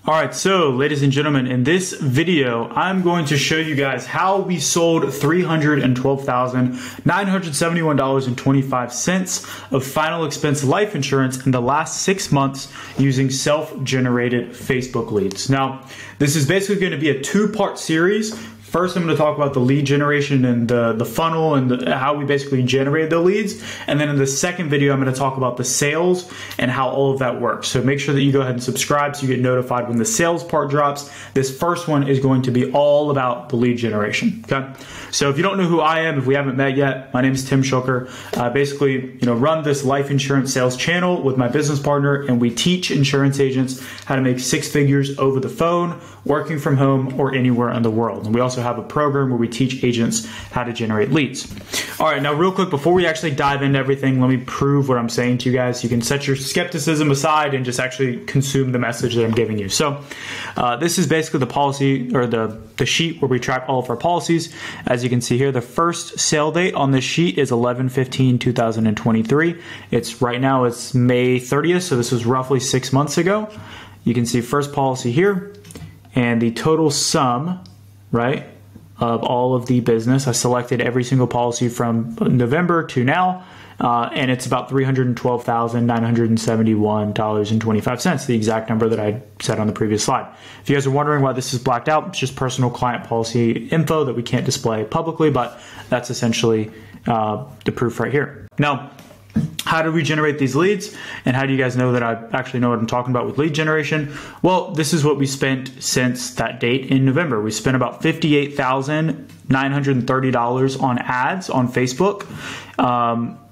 All right, so ladies and gentlemen, in this video, I'm going to show you guys how we sold $312,971.25 of final expense life insurance in the last 6 months using self-generated Facebook leads. Now, this is basically going to be a two-part series. First, I'm going to talk about the lead generation and the funnel and how we basically generated the leads. And then in the second video, I'm going to talk about the sales and how all of that works. So make sure that you go ahead and subscribe so you get notified when the sales part drops. This first one is going to be all about the lead generation. Okay. So if you don't know who I am, if we haven't met yet, my name is Tim Schulker. I basically, run this life insurance sales channel with my business partner, and we teach insurance agents how to make 6 figures over the phone, working from home, or anywhere in the world. And we also have a program where we teach agents how to generate leads. All right, now real quick, before we actually dive into everything, let me prove what I'm saying to you guys. You can set your skepticism aside and just actually consume the message that I'm giving you. So this is basically the policy, or the sheet where we track all of our policies. As you can see here, the first sale date on this sheet is 11/15/2023. Right now it's May 30th, so this was roughly 6 months ago. You can see first policy here, and the total sum, right, of all of the business. I selected every single policy from November to now, and it's about $312,971.25, the exact number that I said on the previous slide. If you guys are wondering why this is blacked out, it's just personal client policy info that we can't display publicly, but that's essentially the proof right here. Now, how do we generate these leads, and how do you guys know that I actually know what I'm talking about with lead generation? Well, this is what we spent since that date in November. We spent about $58,930 on ads on Facebook.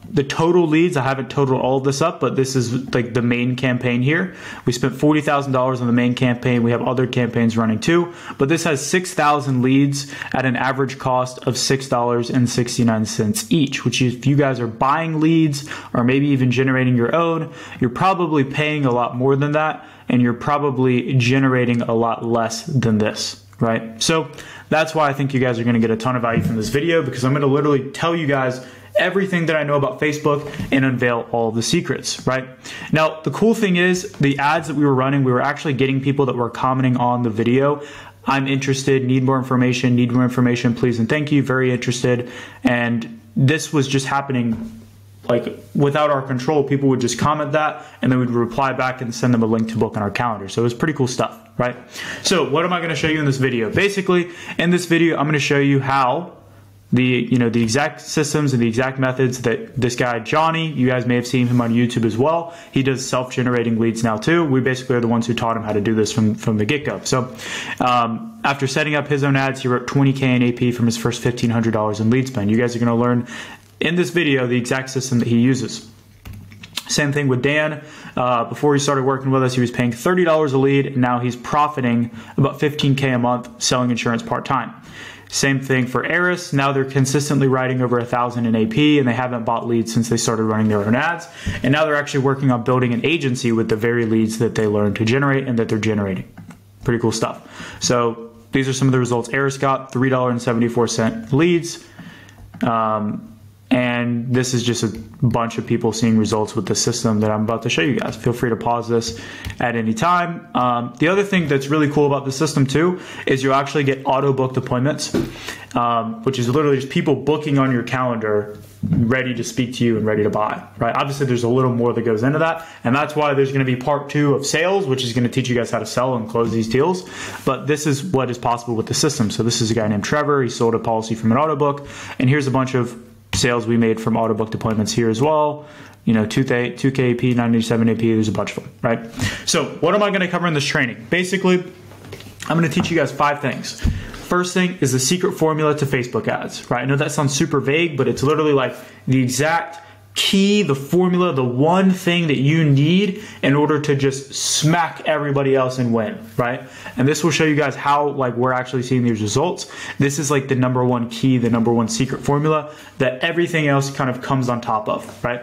The total leads, I haven't totaled all of this up, but this is like the main campaign here. We spent $40,000 on the main campaign. We have other campaigns running too, but this has 6,000 leads at an average cost of $6.69 each, which if you guys are buying leads or maybe even generating your own, you're probably paying a lot more than that, and you're probably generating a lot less than this, right? So that's why I think you guys are going to get a ton of value from this video, because I'm going to literally tell you guys everything that I know about Facebook and unveil all the secrets, right? Now, the cool thing is the ads that we were running, we were actually getting people that were commenting on the video. I'm interested, need more information, please and thank you, very interested. And this was just happening like without our control. People would just comment that, and then we'd reply back and send them a link to book on our calendar. So it was pretty cool stuff, right? So what am I gonna show you in this video? Basically, in this video, I'm gonna show you how the exact systems and the exact methods that this guy, Johnny, you guys may have seen him on YouTube as well. He does self-generating leads now too. We basically are the ones who taught him how to do this from the get-go. So after setting up his own ads, he wrote $20K in AP from his first $1,500 in lead spend. You guys are gonna learn in this video the exact system that he uses. Same thing with Dan. Before he started working with us, he was paying $30 a lead, and now he's profiting about $15K a month selling insurance part-time. Same thing for Eris. Now they're consistently writing over 1,000 in AP, and they haven't bought leads since they started running their own ads. And now they're actually working on building an agency with the very leads that they learned to generate and that they're generating. Pretty cool stuff. So these are some of the results Eris got: $3.74 leads. And this is just a bunch of people seeing results with the system that I'm about to show you guys. Feel free to pause this at any time. The other thing that's really cool about the system too is you'll actually get auto booked appointments, which is literally just people booking on your calendar, ready to speak to you and ready to buy, right? Obviously, there's a little more that goes into that, and that's why there's going to be part 2 of sales, which is going to teach you guys how to sell and close these deals. But this is what is possible with the system. So this is a guy named Trevor. He sold a policy from an auto book, and here's a bunch of sales we made from auto booked appointments here as well. 2K AP, 987 AP, there's a bunch of them, right? So what am I going to cover in this training? Basically, I'm going to teach you guys 5 things. First thing is the secret formula to Facebook ads, right? I know that sounds super vague, but it's literally like the exact key, the formula, the one thing that you need in order to just smack everybody else and win, right? And this will show you guys how we're actually seeing these results. This is like the number one key, the number one secret formula that everything else kind of comes on top of, right?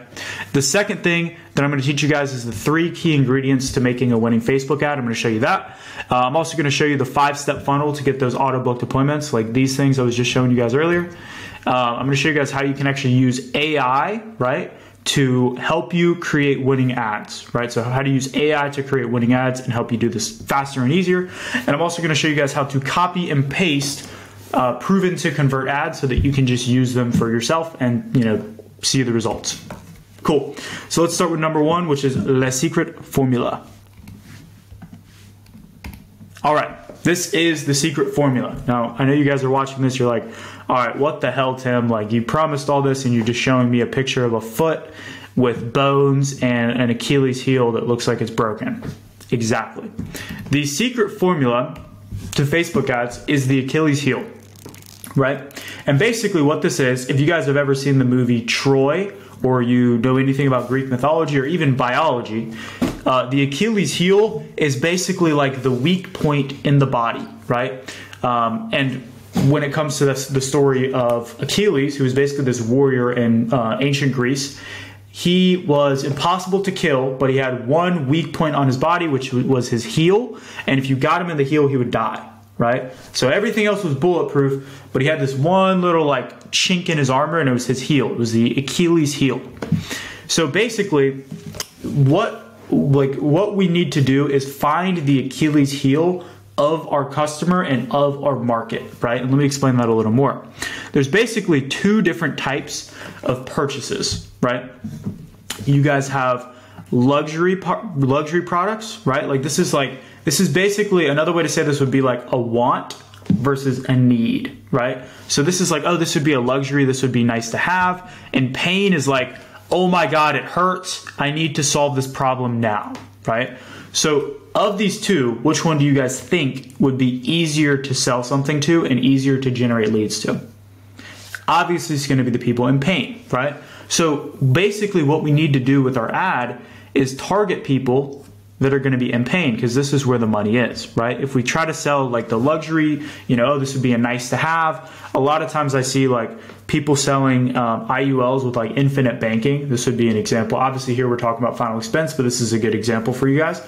The second thing that I'm going to teach you guys is the 3 key ingredients to making a winning Facebook ad. I'm going to show you that. I'm also going to show you the 5-step funnel to get those auto booked appointments, like these things I was just showing you guys earlier. I'm going to show you guys how you can actually use AI, right, to help you create winning ads, right? So how to use AI to create winning ads and help you do this faster and easier. And I'm also going to show you guys how to copy and paste proven to convert ads so that you can just use them for yourself and, you know, see the results. Cool. So let's start with number one, which is La Secret Formula. All right. This is the secret formula. Now, I know you guys are watching this. You're like, all right, what the hell, Tim? Like, you promised all this and you're just showing me a picture of a foot with bones and an Achilles heel that looks like it's broken. Exactly. The secret formula to Facebook ads is the Achilles heel, right? And basically what this is, if you guys have ever seen the movie Troy, or you know anything about Greek mythology or even biology, the Achilles heel is basically like the weak point in the body, right? And when it comes to the story of Achilles, who was basically this warrior in ancient Greece, he was impossible to kill, but he had one weak point on his body, which was his heel. And if you got him in the heel, he would die, right? So everything else was bulletproof, but he had this one little like chink in his armor, and it was his heel. It was the Achilles heel. So basically, what we need to do is find the Achilles heel of our customer and of our market, right? And let me explain that a little more. There's basically two different types of purchases, right? You guys have luxury products, right? Like this is basically, another way to say this would be like a want versus a need, right? So this is like, oh, this would be a luxury, this would be nice to have. And pain is like, oh my God, it hurts. I need to solve this problem now, right? So of these two, which one do you guys think would be easier to sell something to and easier to generate leads to? Obviously, it's going to be the people in pain, right? So basically what we need to do with our ad is target people that are going to be in pain, because this is where the money is, right? If we try to sell like the luxury, you know, this would be a nice to have. A lot of times I see like people selling IULs with like infinite banking. This would be an example. Obviously here we're talking about final expense, but this is a good example for you guys.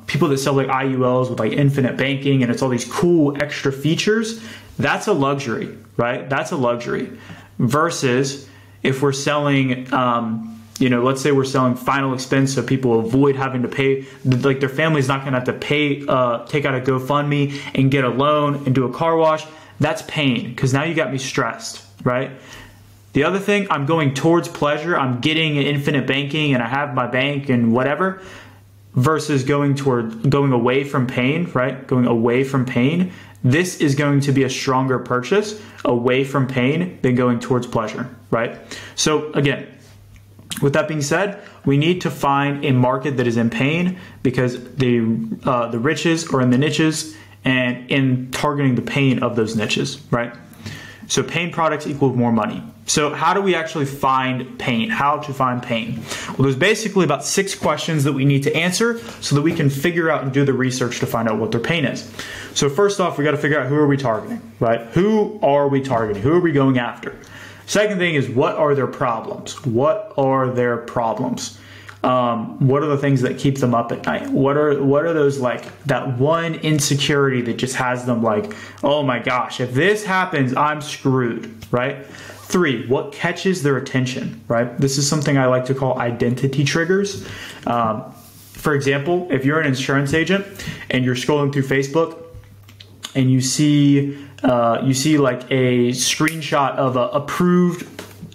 People that sell like IULs with like infinite banking and it's all these cool extra features, that's a luxury, right? That's a luxury. Versus if we're selling, you know, let's say we're selling final expense so people avoid having to pay, like their family's not gonna have to pay, take out a GoFundMe and get a loan and do a car wash. That's pain, because now you got me stressed, right? The other thing, I'm going towards pleasure. I'm getting infinite banking and I have my bank and whatever, versus going away from pain, right? Going away from pain. This is going to be a stronger purchase away from pain than going towards pleasure, right? So again, with that being said, we need to find a market that is in pain, because the riches are in the niches and in targeting the pain of those niches, right? So pain products equal more money. So how do we actually find pain? How to find pain? Well, there's basically about 6 questions that we need to answer so that we can figure out and do the research to find out what their pain is. So first off, we got to figure out, who are we targeting, right? Who are we targeting? Who are we going after? Second thing is, what are their problems? What are their problems? What are the things that keep them up at night? What are those, like that one insecurity that just has them like, oh my gosh, if this happens, I'm screwed, right? 3, what catches their attention, right? This is something I like to call identity triggers. For example, if you're an insurance agent and you're scrolling through Facebook and you see like a screenshot of an approved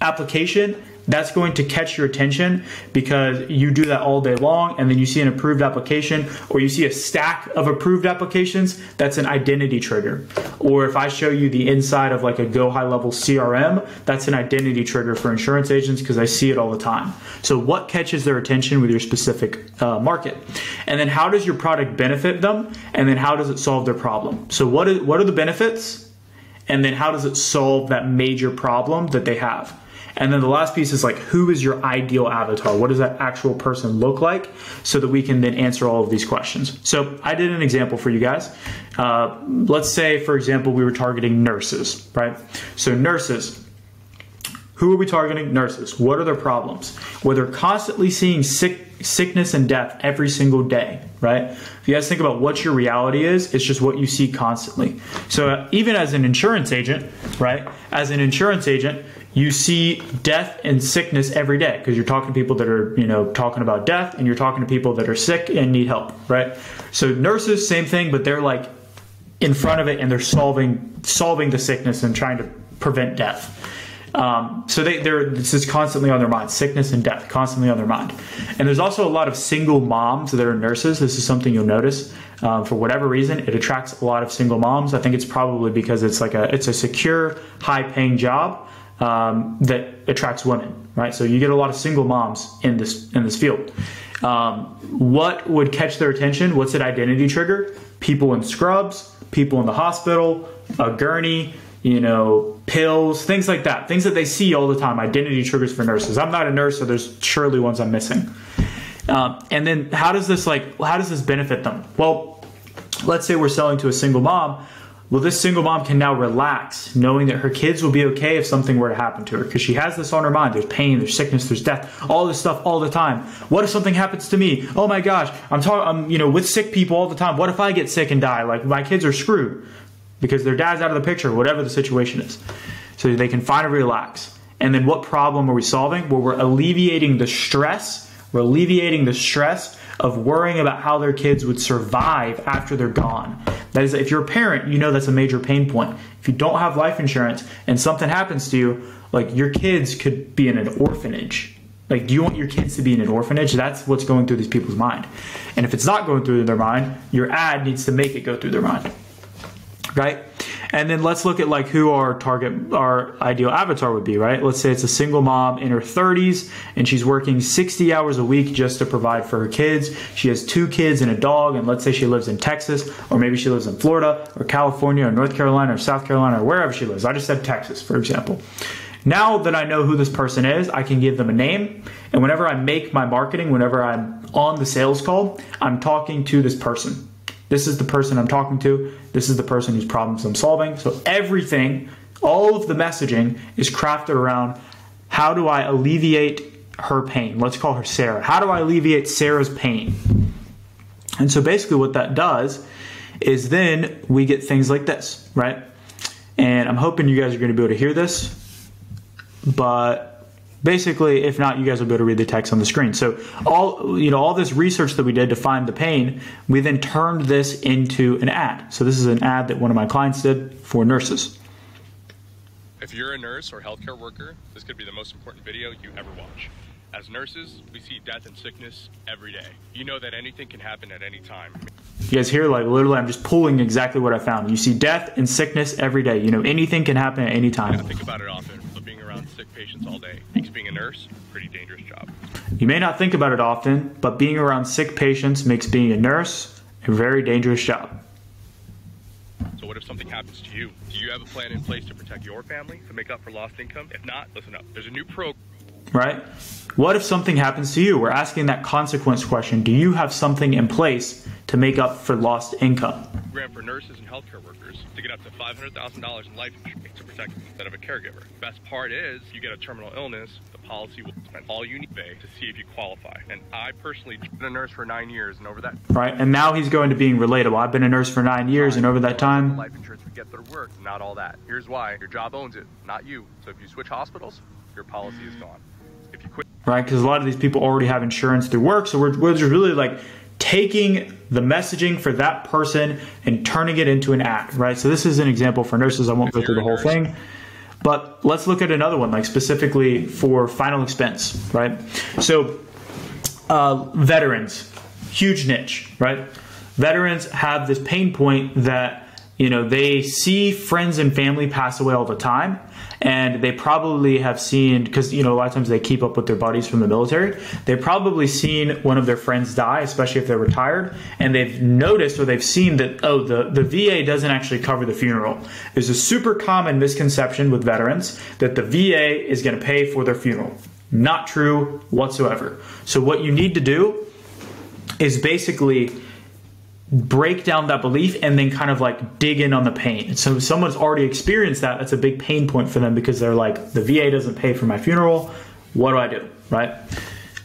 application, that's going to catch your attention because you do that all day long, and then you see an approved application or you see a stack of approved applications, that's an identity trigger. Or if I show you the inside of like a Go High Level CRM, that's an identity trigger for insurance agents because I see it all the time. So what catches their attention with your specific market? And then how does your product benefit them? And then how does it solve their problem? So what are the benefits? And then how does it solve that major problem that they have? And then the last piece is like, who is your ideal avatar? What does that actual person look like? So that we can then answer all of these questions. So I did an example for you guys. Let's say, for example, we were targeting nurses, right? So nurses, who are we targeting? Nurses. What are their problems? Well, they're constantly seeing sickness and death every single day, right? If you guys think about what your reality is, it's just what you see constantly. So even as an insurance agent, right? As an insurance agent, You see death and sickness every day because you're talking to people that are, talking about death, and you're talking to people that are sick and need help, right? So nurses, same thing, but they're like in front of it, and they're solving the sickness and trying to prevent death. So this is constantly on their mind. Sickness and death, constantly on their mind. And there's also a lot of single moms that are nurses. This is something you'll notice. For whatever reason, it attracts a lot of single moms. I think it's probably because it's a secure, high-paying job that attracts women, right? So you get a lot of single moms in this field. What would catch their attention? What's an identity trigger? People in scrubs, people in the hospital, a gurney, pills, things like that. Things that they see all the time. Identity triggers for nurses. I'm not a nurse, so there's surely ones I'm missing. And then how does this benefit them? Well, let's say we're selling to a single mom. Well, this single mom can now relax knowing that her kids will be okay if something were to happen to her, because she has this on her mind. There's pain, there's sickness, there's death, all this stuff all the time. What if something happens to me? Oh my gosh, I'm with sick people all the time. What if I get sick and die? Like, my kids are screwed because their dad's out of the picture, whatever the situation is. So they can finally relax. And then what problem are we solving? Well, we're alleviating the stress. We're alleviating the stress of worrying about how their kids would survive after they're gone. That is, if you're a parent, that's a major pain point. If you don't have life insurance and something happens to you, like, your kids could be in an orphanage. Like, do you want your kids to be in an orphanage? That's what's going through these people's mind. And if it's not going through their mind, your ad needs to make it go through their mind. Right? And then let's look at who our ideal avatar would be, right? Let's say it's a single mom in her 30s, and she's working 60 hours a week just to provide for her kids. She has 2 kids and a dog, and let's say she lives in Texas, or maybe she lives in Florida or California or North Carolina or South Carolina or wherever she lives. I just said Texas, for example. Now that I know who this person is, I can give them a name, and whenever I make my marketing, whenever I'm on the sales call, I'm talking to this person. This is the person I'm talking to. This is the person whose problems I'm solving. So everything, all of the messaging is crafted around, how do I alleviate her pain? Let's call her Sarah. How do I alleviate Sarah's pain? And so basically what that does is then we get things like this, right? And I'm hoping you guys are going to be able to hear this, but basically, if not, you guys will be able to read the text on the screen. So all this research that we did to find the pain, we then turned this into an ad. So this is an ad that one of my clients did for nurses. If you're a nurse or healthcare worker, this could be the most important video you ever watch. As nurses, we see death and sickness every day. You know that anything can happen at any time. You guys hear, literally, I'm just pulling exactly what I found. You see death and sickness every day. anything can happen at any time. I think about it often, but being around sick patients all day makes being a nurse a pretty dangerous job. You may not think about it often, but being around sick patients makes being a nurse a very dangerous job. So what if something happens to you? Do you have a plan in place to protect your family, to make up for lost income? If not, listen up. There's a new program. Right? What if something happens to you? We're asking that consequence question. Do you have something in place to make up for lost income? Program for nurses and healthcare workers to get up to $500,000 in life insurance to protect them instead of a caregiver. Best part is, you get a terminal illness, the policy will spend all you need to pay to see if you qualify. And I personally been a nurse for 9 years, and over that... Right, and now he's going to being relatable. I've been a nurse for 9 years, and over that time... Life insurance would get through work, not all that. Here's why. Your job owns it, not you. So if you switch hospitals, your policy is gone. If you quit... Right, because a lot of these people already have insurance through work, so we're just really taking the messaging for that person and turning it into an ad, right? So this is an example for nurses. I won't go through the whole thing, but let's look at another one, specifically for final expense, right? So veterans, huge niche, right? Veterans have this pain point that, they see friends and family pass away all the time. And they probably have seen, because a lot of times they keep up with their buddies from the military, they've probably seen one of their friends die, especially if they're retired, and they've noticed or they've seen that, oh, the VA doesn't actually cover the funeral. There's a super common misconception with veterans that the VA is going to pay for their funeral. Not true whatsoever. So what you need to do is basically break down that belief and then kind of dig in on the pain. So if someone's already experienced that, that's a big pain point for them, because they're like, the VA doesn't pay for my funeral. What do I do? Right?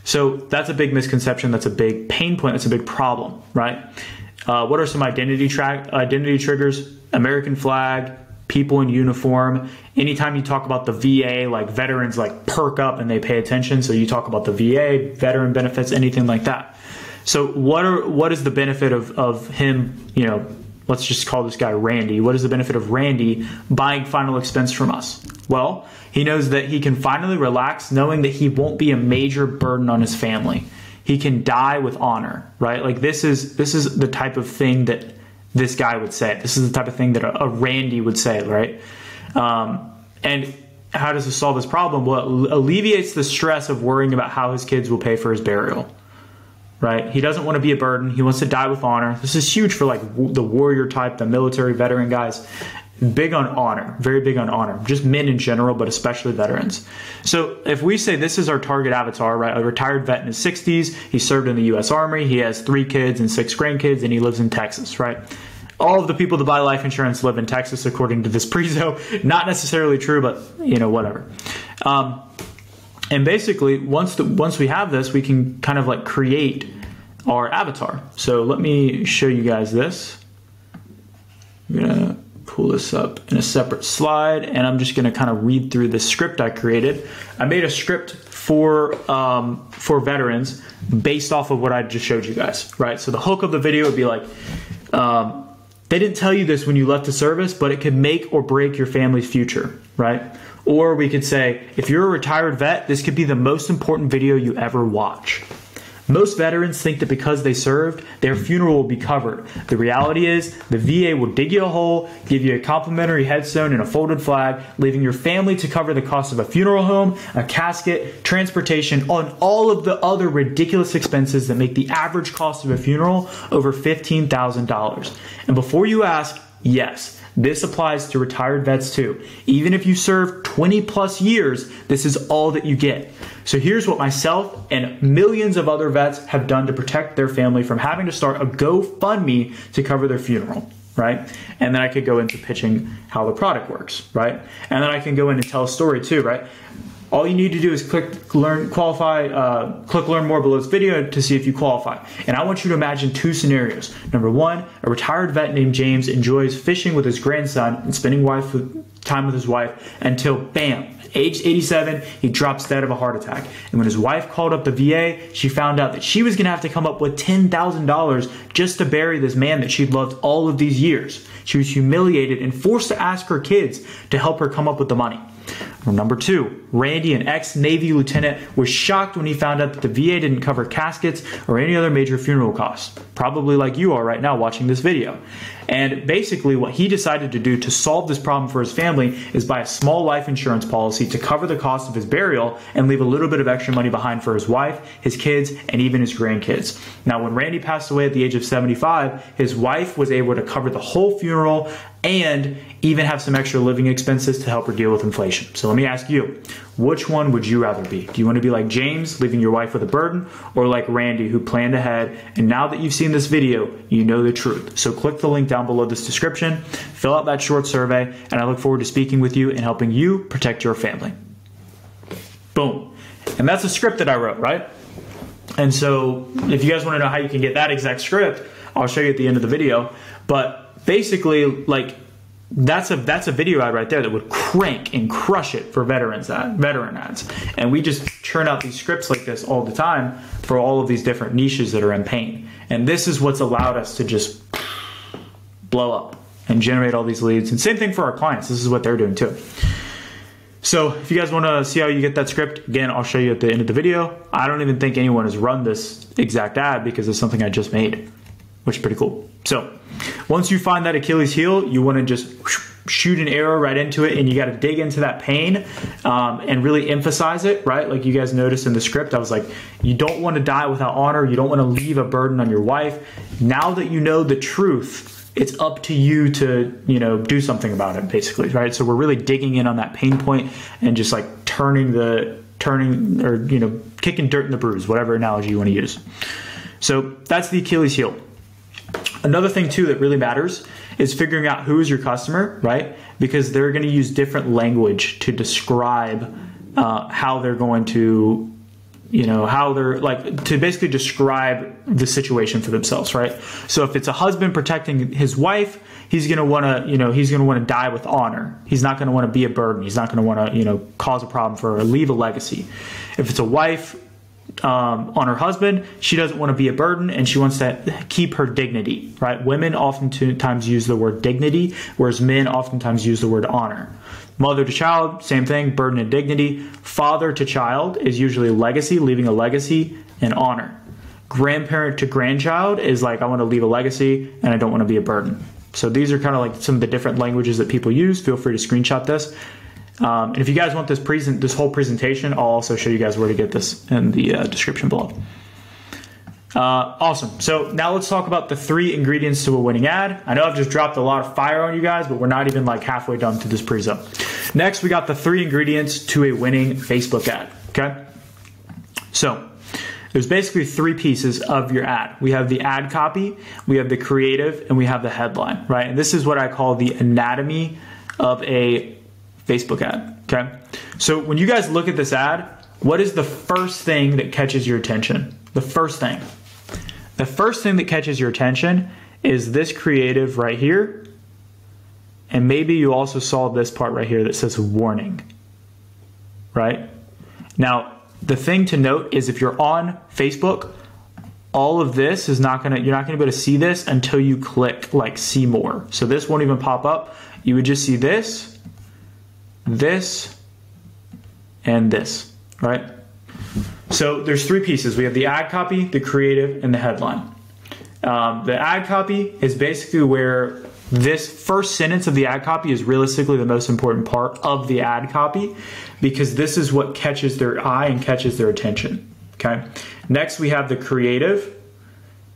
So that's a big misconception. That's a big pain point. That's a big problem, right? What are some identity triggers? American flag, people in uniform. Anytime you talk about the VA, like veterans like perk up and they pay attention. So you talk about the VA, veteran benefits, anything like that. So what is the benefit of him, you know, let's just call this guy Randy. What is the benefit of Randy buying final expense from us? Well, he knows that he can finally relax knowing that he won't be a major burden on his family. He can die with honor, right? Like this is the type of thing that this guy would say. This is the type of thing that a Randy would say, right? And how does this solve this problem? Well, it alleviates the stress of worrying about how his kids will pay for his burial, right? He doesn't want to be a burden. He wants to die with honor. This is huge for like the warrior type, the military veteran guys. Big on honor, very big on honor, just men in general, but especially veterans. So if we say this is our target avatar, right? A retired vet in his 60s, he served in the U.S. Army, he has 3 kids and 6 grandkids, and he lives in Texas, right? All of the people that buy life insurance live in Texas, according to this prezo. Not necessarily true, but you know, whatever. And basically, once we have this, we can kind of like create our avatar. So let me show you guys this. I'm gonna pull this up in a separate slide, and I'm just gonna kind of read through the script I created. I made a script for veterans based off of what I just showed you guys, right? So the hook of the video would be like, they didn't tell you this when you left the service, but it could make or break your family's future, right? Or we could say, if you're a retired vet, this could be the most important video you ever watch. Most veterans think that because they served, their funeral will be covered. The reality is, the VA will dig you a hole, give you a complimentary headstone and a folded flag, leaving your family to cover the cost of a funeral home, a casket, transportation, and all of the other ridiculous expenses that make the average cost of a funeral over $15,000. And before you ask, yes, this applies to retired vets too. Even if you serve 20 plus years, this is all that you get. So here's what myself and millions of other vets have done to protect their family from having to start a GoFundMe to cover their funeral, right? And then I could go into pitching how the product works, right? And then I can go in and tell a story too, right? All you need to do is click learn more below this video to see if you qualify. And I want you to imagine 2 scenarios. Number 1, a retired vet named James enjoys fishing with his grandson and spending time with his wife until, bam, age 87, he drops dead of a heart attack. And when his wife called up the VA, she found out that she was going to have to come up with $10,000 just to bury this man that she'd loved all of these years. She was humiliated and forced to ask her kids to help her come up with the money. Or number 2, Randy, an ex-Navy lieutenant, was shocked when he found out that the VA didn't cover caskets or any other major funeral costs, probably like you are right now watching this video. And basically what he decided to do to solve this problem for his family is buy a small life insurance policy to cover the cost of his burial and leave a little bit of extra money behind for his wife, his kids, and even his grandkids. Now, when Randy passed away at the age of 75, his wife was able to cover the whole funeral and even have some extra living expenses to help her deal with inflation. So let me ask you, which one would you rather be? Do you want to be like James, leaving your wife with a burden, or like Randy, who planned ahead, and now that you've seen this video, you know the truth? So click the link down below this description, fill out that short survey, and I look forward to speaking with you and helping you protect your family. Boom. And that's a script that I wrote, right? And so if you guys want to know how you can get that exact script, I'll show you at the end of the video. But basically, like, that's a video ad right there that would crank and crush it for veteran ads. And we just churn out these scripts like this all the time for all of these different niches that are in pain. And this is what's allowed us to just blow up and generate all these leads. And same thing for our clients. This is what they're doing too. So if you guys want to see how you get that script, again, I'll show you at the end of the video. I don't even think anyone has run this exact ad because it's something I just made, which is pretty cool. So once you find that Achilles heel, you want to just shoot an arrow right into it, and you got to dig into that pain and really emphasize it, right? Like you guys noticed in the script, I was like, you don't want to die without honor. You don't want to leave a burden on your wife. Now that you know the truth, it's up to you to, you know, do something about it, basically, right? So we're really digging in on that pain point and just like kicking dirt in the bruise, whatever analogy you want to use. So that's the Achilles heel. Another thing too that really matters is figuring out who is your customer, right? Because they're going to use different language to describe how they're going to how they're like, to basically describe the situation for themselves, right? So if it's a husband protecting his wife, he's going to want to, he's going to want to die with honor. He's not going to want to be a burden. He's not going to want to, cause a problem for her or leave a legacy. If it's a wife on her husband, she doesn't want to be a burden and she wants to keep her dignity, right? Women oftentimes use the word dignity, whereas men oftentimes use the word honor. Mother to child, same thing, burden and dignity. Father to child is usually legacy, leaving a legacy, and honor. Grandparent to grandchild is like, I want to leave a legacy and I don't want to be a burden. So these are kind of like some of the different languages that people use. Feel free to screenshot this. And if you guys want this whole presentation, I'll also show you guys where to get this in the description below. Awesome. So now let's talk about the 3 ingredients to a winning ad. I know I've just dropped a lot of fire on you guys, but we're not even like halfway done to this prezo. Next, we got the 3 ingredients to a winning Facebook ad. Okay. So there's basically 3 pieces of your ad. We have the ad copy, we have the creative, and we have the headline, right? And this is what I call the anatomy of a Facebook ad. Okay. So when you guys look at this ad, what is the first thing that catches your attention? The first thing that catches your attention is this creative right here. And maybe you also saw this part right here that says warning, right? Now, the thing to note is if you're on Facebook, all of this is you're not gonna be able to see this until you click like see more. So this won't even pop up. You would just see this, and this, right? So there's 3 pieces. We have the ad copy, the creative, and the headline. The ad copy is basically where this first sentence of the ad copy is realistically the most important part of the ad copy, because this is what catches their eye and catches their attention. Okay. Next, we have the creative,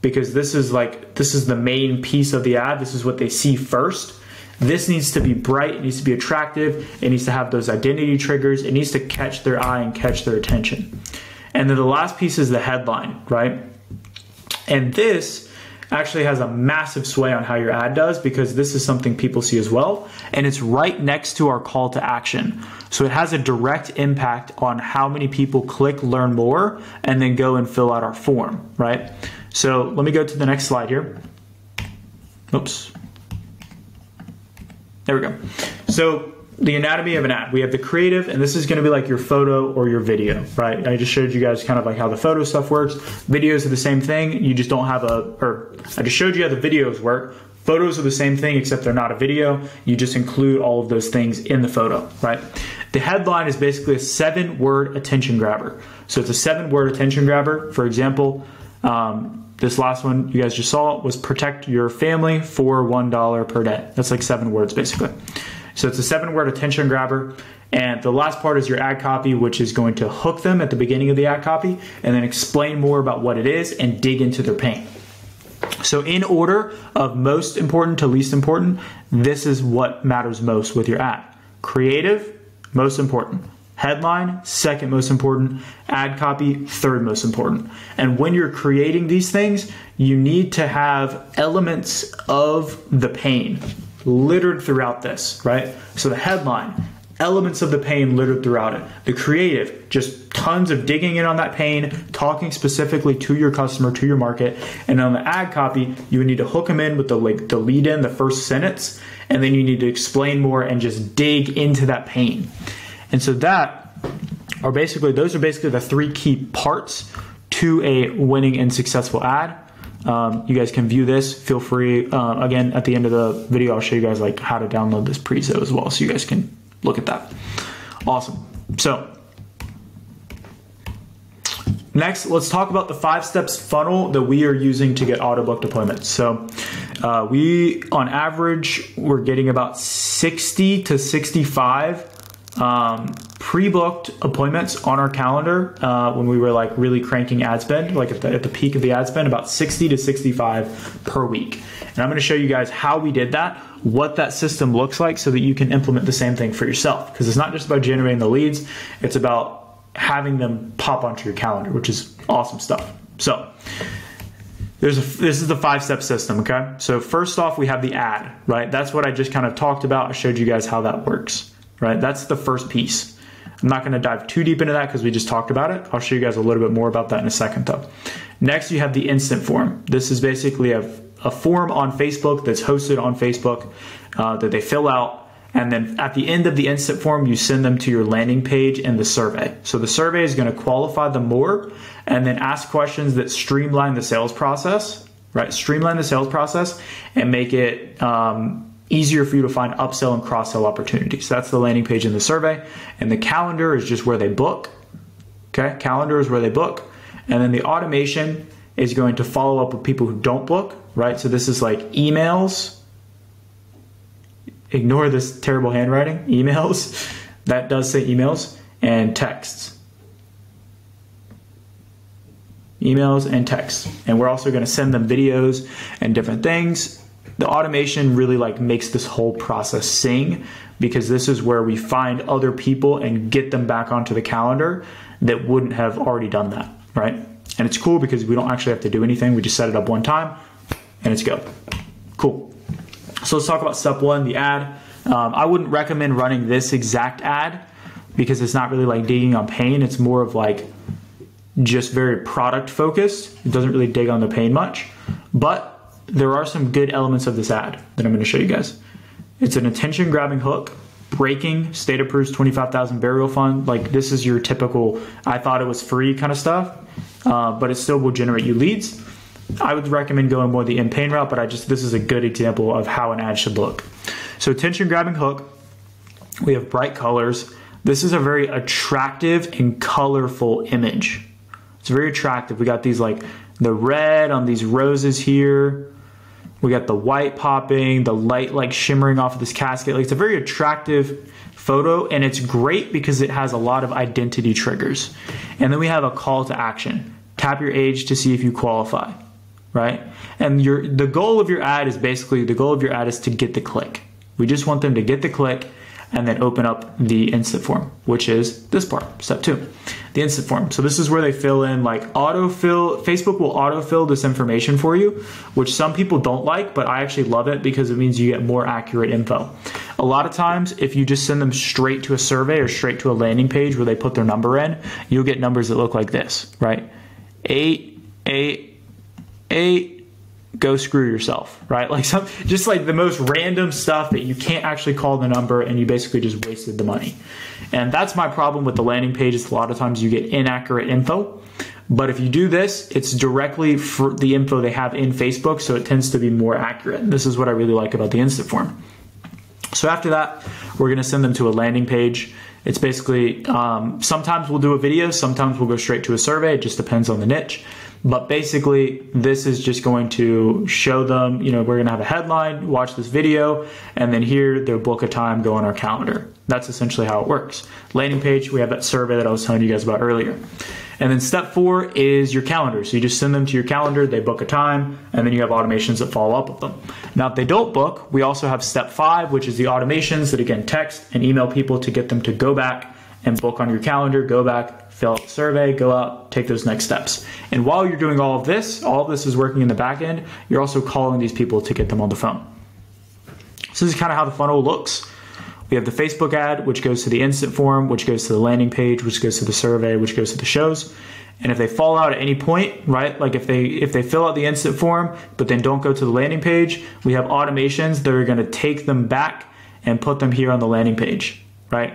because this is the main piece of the ad. This is what they see first. This needs to be bright, it needs to be attractive, it needs to have those identity triggers, it needs to catch their eye and catch their attention. And then the last piece is the headline, right? And this actually has a massive sway on how your ad does, because this is something people see as well, and it's right next to our call to action. So it has a direct impact on how many people click learn more and then go and fill out our form, right? So let me go to the next slide here. Oops. There we go. So the anatomy of an ad, we have the creative, and this is going to be like your photo or your video, right? I just showed you guys kind of like how the photo stuff works. Videos are the same thing. You just don't have I just showed you how the videos work. Photos are the same thing, except they're not a video. You just include all of those things in the photo, right? The headline is basically a 7-word attention grabber. So it's a 7-word attention grabber. For example, this last one you guys just saw was protect your family for $1 per day. That's like 7 words basically. So it's a 7-word attention grabber. And the last part is your ad copy, which is going to hook them at the beginning of the ad copy and then explain more about what it is and dig into their pain. So in order of most important to least important, this is what matters most with your ad. Creative, most important. Headline, second most important. Ad copy, third most important. And when you're creating these things, you need to have elements of the pain littered throughout this, right? So the headline, elements of the pain littered throughout it. The creative, just tons of digging in on that pain, talking specifically to your customer, to your market. And on the ad copy, you would need to hook them in with the lead in, the first sentence, and then you need to explain more and just dig into that pain. And so those are basically the 3 key parts to a winning and successful ad. You guys can view this. Feel free. Again, at the end of the video, I'll show you guys like how to download this prezo as well, so you guys can look at that. Awesome. So next, let's talk about the 5 steps funnel that we are using to get auto booked appointments. So we, on average, we're getting about 60 to 65 pre-booked appointments on our calendar when we were like really cranking ad spend, like at the peak of the ad spend, about 60 to 65 per week. And I'm going to show you guys how we did that, what that system looks like, so that you can implement the same thing for yourself. Because it's not just about generating the leads, it's about having them pop onto your calendar, which is awesome stuff. So this is the 5-step system, okay? So first off, we have the ad, right? That's what I just kind of talked about. I showed you guys how that works, right? That's the first piece. I'm not going to dive too deep into that because we just talked about it. I'll show you guys a little bit more about that in a second though. Next, you have the instant form. This is basically a form on Facebook that's hosted on Facebook that they fill out. And then at the end of the instant form, you send them to your landing page and the survey. So the survey is going to qualify them more and then ask questions that streamline the sales process, right? Streamline the sales process and make it easier for you to find upsell and cross-sell opportunities. So that's the landing page and the survey. And the calendar is just where they book. Okay, calendar is where they book. And then the automation is going to follow up with people who don't book, right? So this is like emails. Ignore this terrible handwriting. Emails. That does say emails. And texts. Emails and texts. And we're also going to send them videos and different things. The automation really like makes this whole process sing, because this is where we find other people and get them back onto the calendar that wouldn't have already done that, right? And it's cool because we don't actually have to do anything. We just set it up one time and it's go. Cool. So let's talk about step one, the ad. I wouldn't recommend running this exact ad because it's not really like digging on pain. It's more of like just very product focused. It doesn't really dig on the pain much, but there are some good elements of this ad that I'm going to show you guys. It's an attention grabbing hook, breaking, state approves 25,000 burial fund. Like this is your typical, I thought it was free kind of stuff, but it still will generate you leads. I would recommend going more the in-pain route, but this is a good example of how an ad should look. So attention grabbing hook, we have bright colors. This is a very attractive and colorful image. It's very attractive. We got these like the red on these roses here. We got the white popping, the light like shimmering off of this casket. Like it's a very attractive photo, and it's great because it has a lot of identity triggers. And then we have a call to action. Tap your age to see if you qualify. Right? And the goal of your ad is to get the click. We just want them to get the click and then open up the instant form, which is this part, step 2, the instant form. So this is where they fill in like autofill. Facebook will autofill this information for you, which some people don't like, but I actually love it because it means you get more accurate info. A lot of times, if you just send them straight to a survey or straight to a landing page where they put their number in, you'll get numbers that look like this, right? 8, go screw yourself, right? Like just like the most random stuff that you can't actually call the number and you basically just wasted the money. And that's my problem with the landing pages. A lot of times you get inaccurate info, but if you do this, it's directly for the info they have in Facebook, so it tends to be more accurate. This is what I really like about the instant form. So after that, we're gonna send them to a landing page. It's basically, sometimes we'll do a video, sometimes we'll go straight to a survey. It just depends on the niche. But basically, this is just going to show them, we're going to have a headline, watch this video, and then here they'll book a time, go on our calendar. That's essentially how it works. Landing page, we have that survey that I was telling you guys about earlier. And then step 4 is your calendar. So you just send them to your calendar, they book a time, and then you have automations that follow up with them. Now, if they don't book, we also have step 5, which is the automations that, again, text and email people to get them to go back and book on your calendar, go back, fill out the survey, go out, take those next steps. And while you're doing all of this is working in the back end, you're also calling these people to get them on the phone. So this is kind of how the funnel looks. We have the Facebook ad, which goes to the instant form, which goes to the landing page, which goes to the survey, which goes to the shows. And if they fall out at any point, right, like if they fill out the instant form, but then don't go to the landing page, we have automations that are going to take them back and put them here on the landing page, right?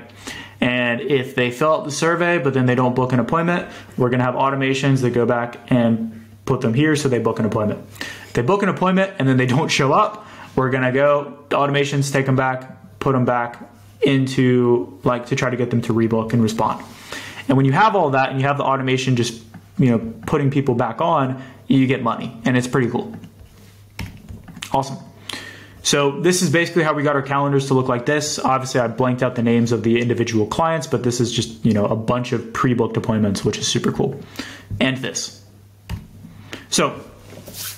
And if they fill out the survey, but then they don't book an appointment, we're going to have automations that go back and put them here so they book an appointment. If they book an appointment and then they don't show up, we're going to go, the automations take them back, put them back into, like, to try to get them to rebook and respond. And when you have all that and you have the automation just, putting people back on, you get money. And it's pretty cool. Awesome. So this is basically how we got our calendars to look like this. Obviously, I blanked out the names of the individual clients, but this is just, a bunch of pre-booked appointments, which is super cool. And this. So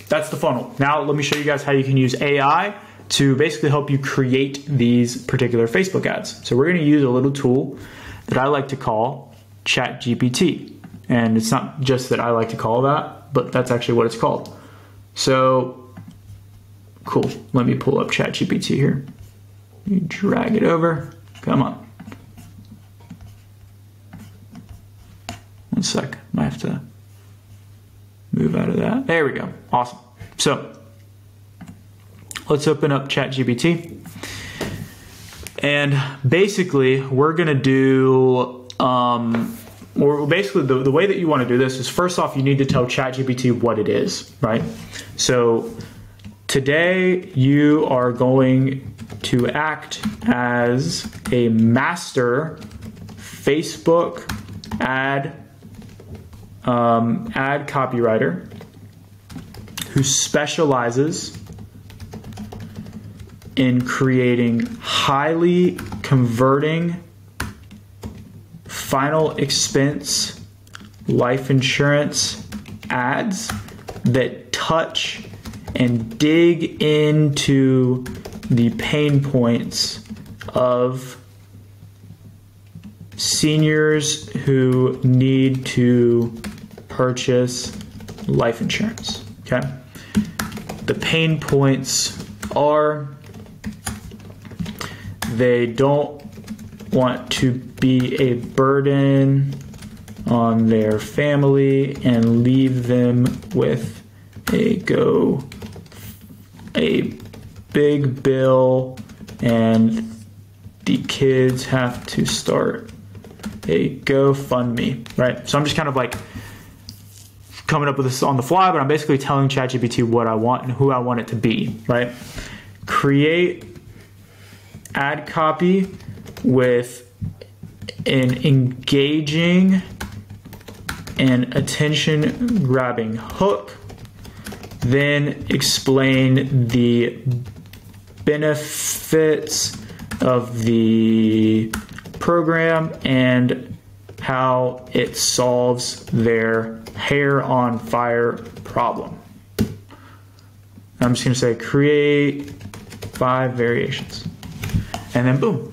that's the funnel. Now let me show you guys how you can use AI to basically help you create these particular Facebook ads. So we're going to use a little tool that I like to call ChatGPT. And it's not just that I like to call that, but that's actually what it's called. So cool. Let me pull up ChatGPT here. You drag it over. Come on. One sec. Might have to move out of that. There we go. Awesome. So let's open up ChatGPT. And basically, we're going to do, or basically the way that you want to do this is, first off, you need to tell ChatGPT what it is, right? So today you are going to act as a master Facebook ad copywriter who specializes in creating highly converting final expense life insurance ads that touch and dig into the pain points of seniors who need to purchase life insurance. Okay? The pain points are, they don't want to be a burden on their family and leave them with a big bill, and the kids have to start a GoFundMe, right? So I'm just kind of like coming up with this on the fly, but I'm basically telling ChatGPT what I want and who I want it to be, right? Create ad copy with an engaging and attention grabbing hook, then explain the benefits of the program and how it solves their hair on fire problem. I'm just going to say create 5 variations, and then boom.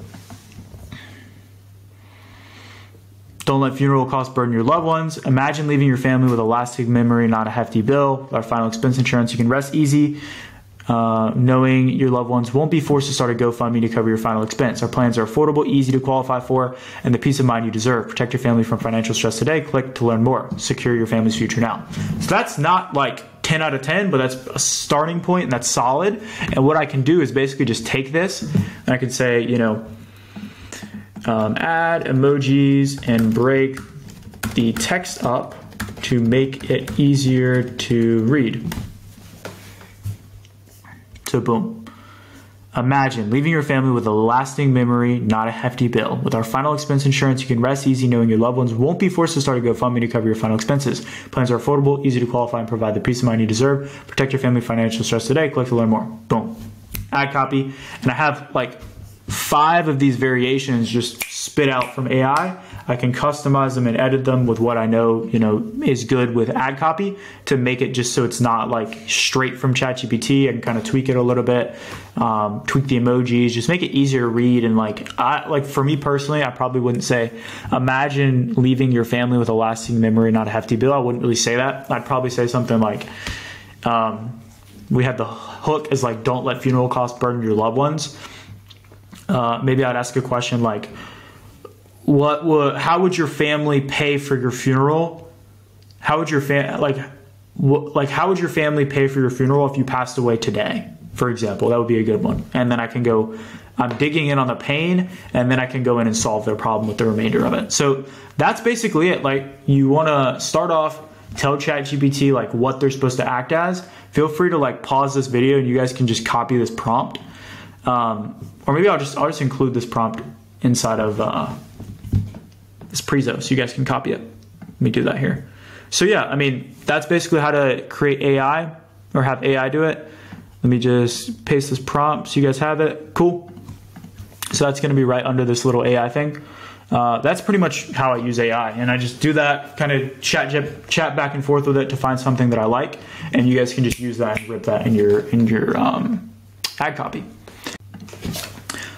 Don't let funeral costs burden your loved ones. Imagine leaving your family with a lasting memory, not a hefty bill. With our final expense insurance, you can rest easy knowing your loved ones won't be forced to start a GoFundMe to cover your final expense. Our plans are affordable, easy to qualify for, and the peace of mind you deserve. Protect your family from financial stress today. Click to learn more. Secure your family's future now. So that's not like 10 out of 10, but that's a starting point, and that's solid. And what I can do is basically just take this, and I can say, you know, add emojis and break the text up to make it easier to read. So boom. Imagine leaving your family with a lasting memory, not a hefty bill. With our final expense insurance, you can rest easy knowing your loved ones won't be forced to start a GoFundMe to cover your final expenses. Plans are affordable, easy to qualify, and provide the peace of mind you deserve. Protect your family financial stress today. Click to learn more. Boom. Ad copy. And I have like 5 of these variations just spit out from AI. I can customize them and edit them with what I know, is good with ad copy to make it just so it's not like straight from ChatGPT. I can kind of tweak it a little bit, tweak the emojis, just make it easier to read. And like for me personally, I probably wouldn't say, imagine leaving your family with a lasting memory, not a hefty bill. I wouldn't really say that. I'd probably say something like, we had the hook is like, don't let funeral costs burden your loved ones. Maybe I'd ask a question like, how would your family pay for your funeral? How would your how would your family pay for your funeral if you passed away today? For example, that would be a good one. And then I can go, I'm digging in on the pain, and then I can go in and solve their problem with the remainder of it. So that's basically it. Like, you want to start off, tell ChatGPT like what they're supposed to act as. Feel free to like pause this video and you guys can just copy this prompt. Or maybe I'll just include this prompt inside of this prezo so you guys can copy it. Let me do that here. So yeah, I mean, that's basically how to create AI or have AI do it. Let me just paste this prompt so you guys have it. Cool. So that's going to be right under this little AI thing. That's pretty much how I use AI, and I just do that, kind of chat back and forth with it to find something that I like, and you guys can just use that and rip that in your ad copy.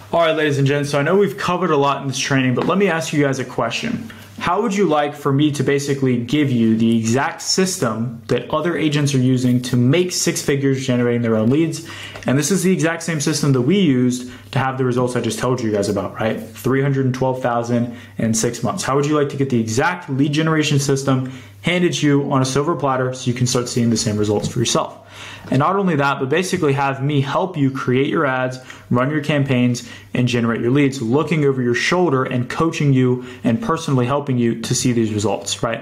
All right, ladies and gents, so I know we've covered a lot in this training, but let me ask you guys a question. how would you like for me to basically give you the exact system that other agents are using to make six figures generating their own leads? And this is the exact same system that we used to have the results I just told you guys about, right? 312,000 in 6 months. How would you like to get the exact lead generation system handed to you on a silver platter so you can start seeing the same results for yourself? And not only that, but basically have me help you create your ads, run your campaigns, and generate your leads, looking over your shoulder and coaching you and personally helping you to see these results, right?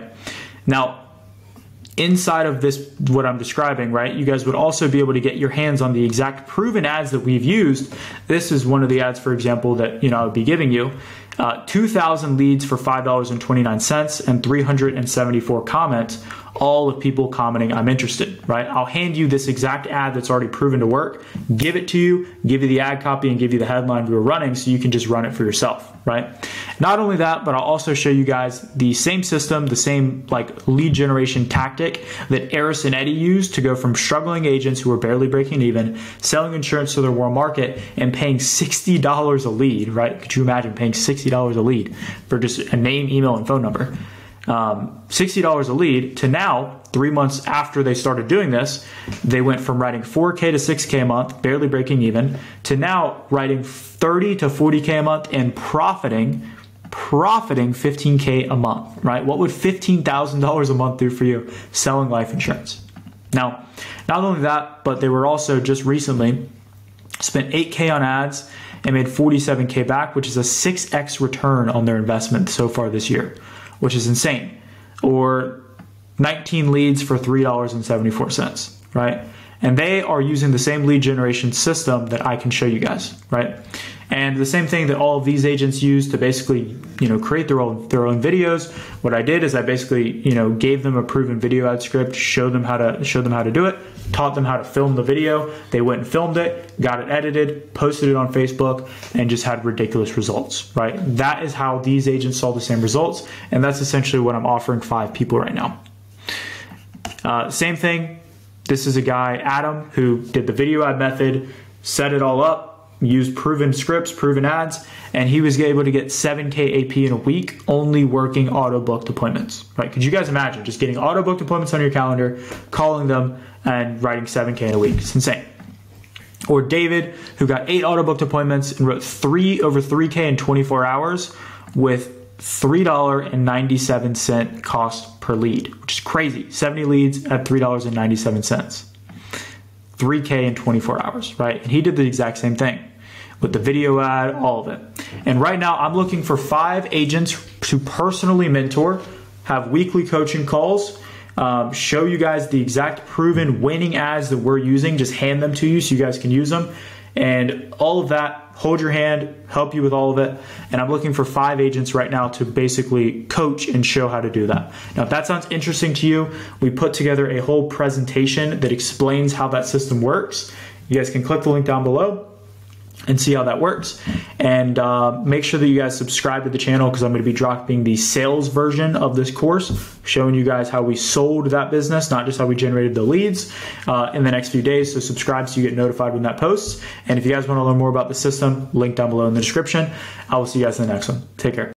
Now, inside of this, what I'm describing, right, you guys would also be able to get your hands on the exact proven ads that we've used. This is one of the ads, for example, that I would be giving you. 2,000 leads for $5.29 and 374 comments, all of people commenting, I'm interested, right? I'll hand you this exact ad that's already proven to work, give it to you, give you the ad copy, and give you the headline we were running so you can just run it for yourself, right? Not only that, but I'll also show you guys the same system, the same like lead generation tactic that Eris and Eddie used to go from struggling agents who were barely breaking even, selling insurance to their warm market, and paying $60 a lead, right? Could you imagine paying $60 a lead for just a name, email, and phone number? $60 a lead to now, 3 months after they started doing this, they went from writing 4K to 6K a month, barely breaking even, to now writing 30 to 40K a month and profiting 15K a month, right? What would $15,000 a month do for you selling life insurance? Now, not only that, but they were also just recently spent 8K on ads and made 47K back, which is a 6X return on their investment so far this year, which is insane. Or 19 leads for $3.74, right? And they are using the same lead generation system that I can show you guys, right? And the same thing that all of these agents use to basically, create their own videos. What I did is I basically, gave them a proven video ad script, showed them how to do it, taught them how to film the video. They went and filmed it, got it edited, posted it on Facebook, and just had ridiculous results, right? That is how these agents saw the same results, and that's essentially what I'm offering 5 people right now. Same thing. This is a guy, Adam, who did the video ad method, set it all up, used proven scripts, proven ads, and he was able to get 7K AP in a week only working auto booked appointments, right? Could you guys imagine just getting auto booked appointments on your calendar, calling them, and writing 7K in a week? It's insane. Or David, who got 8 auto booked appointments and wrote over 3K in 24 hours with $3.97 cost per lead, which is crazy. 70 leads at $3.97. 3K in 24 hours, right? And he did the exact same thing with the video ad, all of it. And right now I'm looking for 5 agents to personally mentor, have weekly coaching calls, show you guys the exact proven winning ads that we're using, just hand them to you so you guys can use them. And all of that, hold your hand, help you with all of it. And I'm looking for 5 agents right now to basically coach and show how to do that. Now, if that sounds interesting to you, we put together a whole presentation that explains how that system works. You guys can click the link down below and see how that works. And make sure that you guys subscribe to the channel because I'm going to be dropping the sales version of this course, showing you guys how we sold that business, not just how we generated the leads in the next few days. So subscribe so you get notified when that posts. And if you guys want to learn more about the system, link down below in the description. I will see you guys in the next one. Take care.